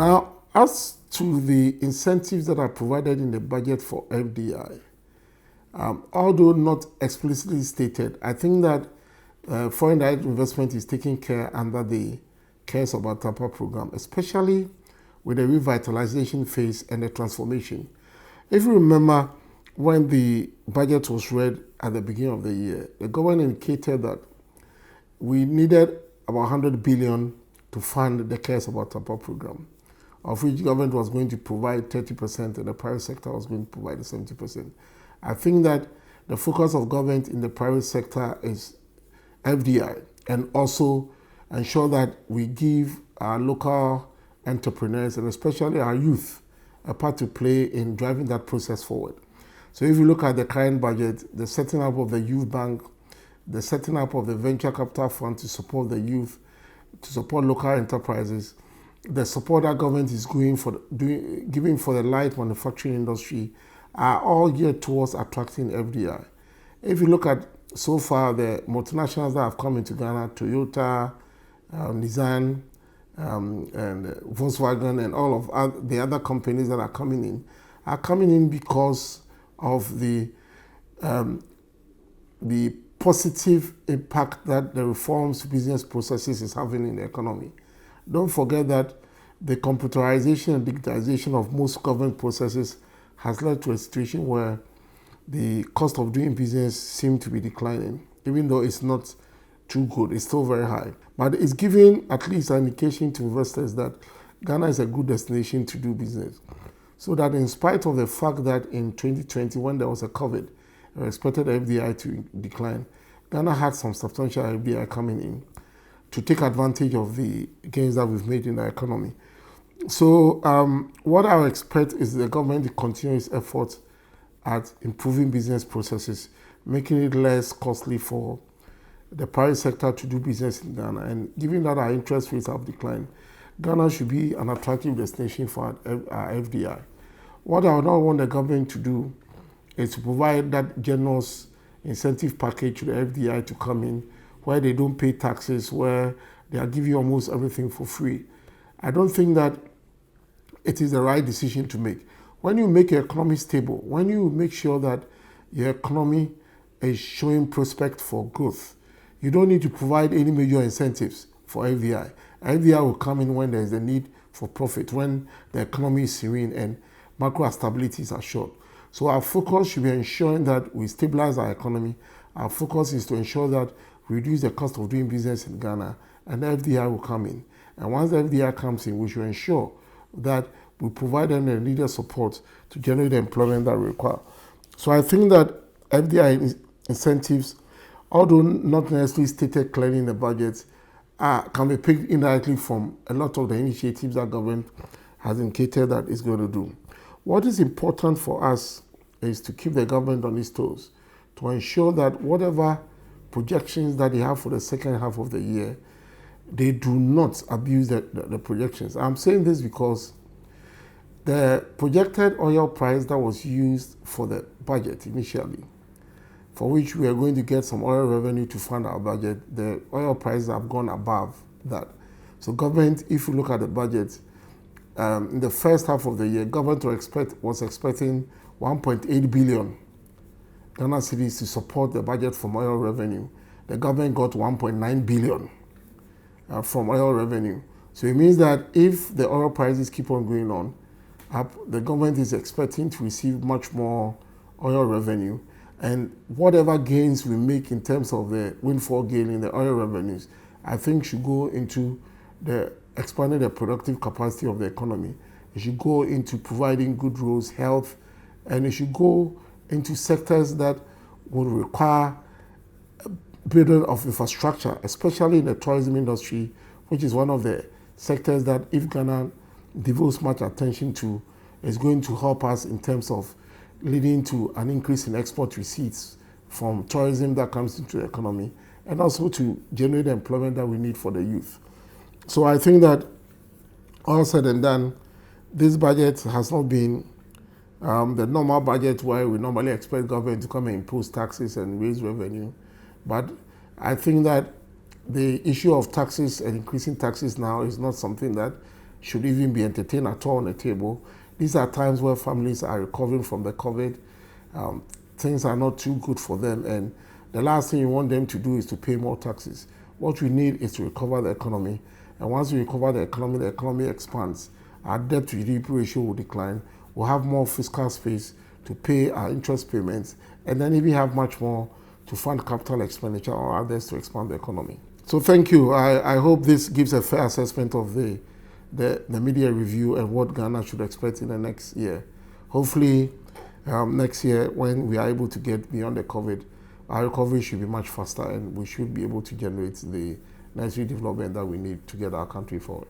Now, as to the incentives that are provided in the budget for FDI, although not explicitly stated, I think that foreign direct investment is taken care under the CARES About TAPA program, especially with the revitalization phase and the transformation. If you remember, when the budget was read at the beginning of the year, the government indicated that we needed about 100 billion to fund the CARES About TAPA program, of which government was going to provide 30% and the private sector was going to provide 70%. I think that the focus of government in the private sector is FDI, and also ensure that we give our local entrepreneurs and especially our youth a part to play in driving that process forward. So if you look at the current budget, the setting up of the youth bank, the setting up of the venture capital fund to support the youth, to support local enterprises, the support that government is giving for the light manufacturing industry are all geared towards attracting FDI. If you look at so far the multinationals that have come into Ghana, Toyota, Nissan, and Volkswagen, and all of the other companies that are coming in because of the positive impact that the reforms to business processes is having in the economy. Don't forget that the computerization and digitization of most government processes has led to a situation where the cost of doing business seems to be declining, even though it's not too good, it's still very high. But it's giving at least an indication to investors that Ghana is a good destination to do business. So that in spite of the fact that in 2020, when there was a COVID, we expected FDI to decline, Ghana had some substantial FDI coming in to take advantage of the gains that we've made in the economy. So what I expect is the government to continue its efforts at improving business processes, making it less costly for the private sector to do business in Ghana. And given that our interest rates have declined, Ghana should be an attractive destination for our FDI. What I would not want the government to do is to provide that generous incentive package to the FDI to come in, where they don't pay taxes, where they are giving almost everything for free. I don't think that it is the right decision to make. When you make your economy stable, when you make sure that your economy is showing prospect for growth, you don't need to provide any major incentives for FDI. FDI will come in when there is a need for profit, when the economy is serene and macro stability is assured. So our focus should be ensuring that we stabilize our economy. Our focus is to ensure that we reduce the cost of doing business in Ghana, and the FDI will come in. And once the FDI comes in, we should ensure that we provide them the needed support to generate the employment that we require. So I think that FDI incentives, although not necessarily stated clearly in the budget, can be picked indirectly from a lot of the initiatives that government has indicated that it's going to do. What is important for us is to keep the government on its toes, to ensure that whatever projections that they have for the second half of the year, they do not abuse the projections. I'm saying this because the projected oil price that was used for the budget initially, for which we are going to get some oil revenue to fund our budget, the oil prices have gone above that. So government, if you look at the budget, in the first half of the year, government was expecting 1.8 billion Ghana cedis to support the budget from oil revenue. The government got 1.9 billion from oil revenue. So it means that if the oil prices keep on going on up, the government is expecting to receive much more oil revenue. And whatever gains we make in terms of the windfall gain in the oil revenues, I think should go into the expanding the productive capacity of the economy. It should go into providing good roads, health, and it should go into sectors that would require building of infrastructure, especially in the tourism industry, which is one of the sectors that if Ghana devotes much attention to, is going to help us in terms of leading to an increase in export receipts from tourism that comes into the economy, and also to generate the employment that we need for the youth. So I think that all said and done, this budget has not been the normal budget where we normally expect government to come and impose taxes and raise revenue. But I think that the issue of taxes and increasing taxes now is not something that should even be entertained at all on the table. These are times where families are recovering from the COVID. Things are not too good for them, and the last thing you want them to do is to pay more taxes. What we need is to recover the economy, and once we recover the economy expands. Our debt to GDP ratio will decline. We'll have more fiscal space to pay our interest payments, and then even have much more to fund capital expenditure or others to expand the economy. So thank you. I hope this gives a fair assessment of the media review and what Ghana should expect in the next year. Hopefully, next year, when we are able to get beyond the COVID, our recovery should be much faster, and we should be able to generate the necessary development that we need to get our country forward.